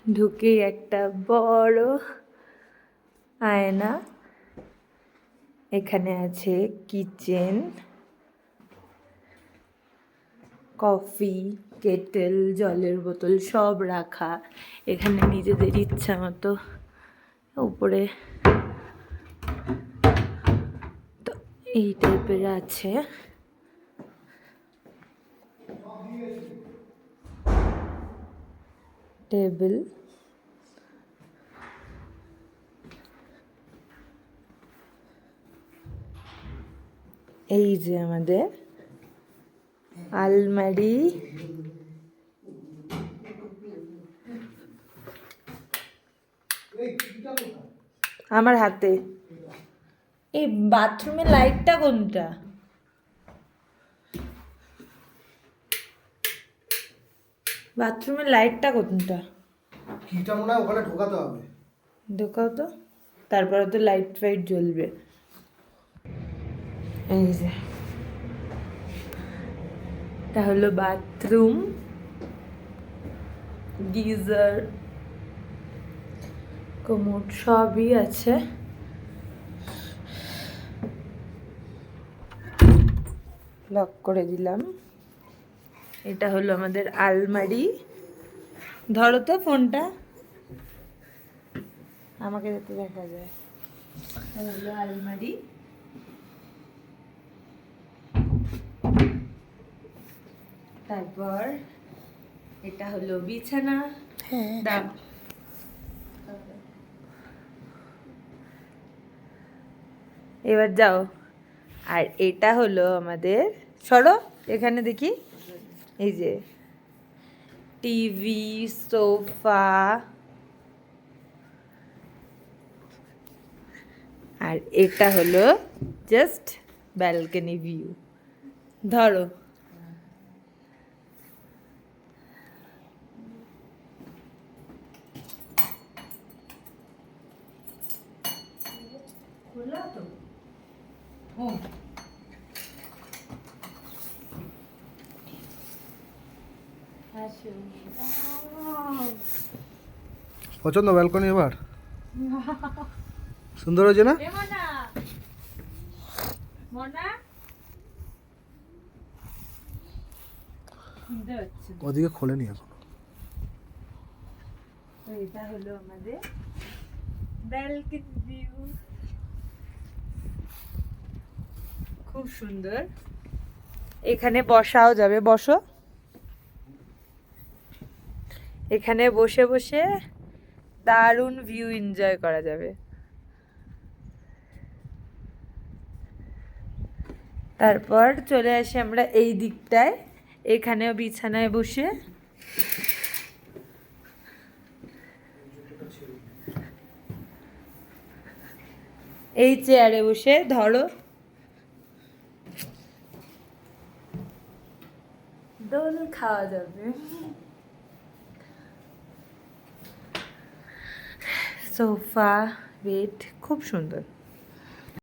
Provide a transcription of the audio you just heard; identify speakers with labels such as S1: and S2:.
S1: ঢুকেই একটা বড় আয়না, এখানে আছে কিচেন, কফি, কেটেল, জলের বোতল সব রাখা। এখানে নিজেদের ইচ্ছা মতো উপরে তো এই টাইপের আছে। টেবিল, এই যে আমাদের আলমারি, আমার হাতে। এই বাথরুমের লাইটটা কোনটা? বাথরুমের লাইটটা কোনটা?
S2: কিটা মনে হয় ওখানে ঢোকাতে হবে।
S1: ঢোকাও তো, তারপরে তো লাইট ফাইট জ্বলবে। এই যে এটা হলো বাথরুম, গিজার, কোমোড সবই আছে। লক করে দিলাম। এটা হলো আমাদের আলমারি। ধরো তো ফোনটা, আমাকে যাতে দেখা যায়। এটা হলো আলমারি। তারপর এটা হলো বিছানা। দাম এবার যাও। আর এটা হলো আমাদের, সরো এখানে দেখি, এই যে টিভি, সোফা, আর এটা হলো জাস্ট ব্যালকনি ভিউ। ধরো,
S2: পছন্দ ব্যালকনি এবার? সুন্দর হয়েছে না? ওদিকে খোলেনি এখন।
S1: এটা হলো আমাদের ব্যালকনি ভিউ, খুব সুন্দর। এখানে বসাও যাবে, বসো। এখানে বসে বসে দারুণ ভিউ এনজয় করা যাবে। তারপর চলে আসি আমরা এই দিকটায়, এখানেও বিছানায় বসে এই চেয়ারে বসে ধরো দোল খাওয়া যাবে। সোফা, বেড খুব সুন্দর।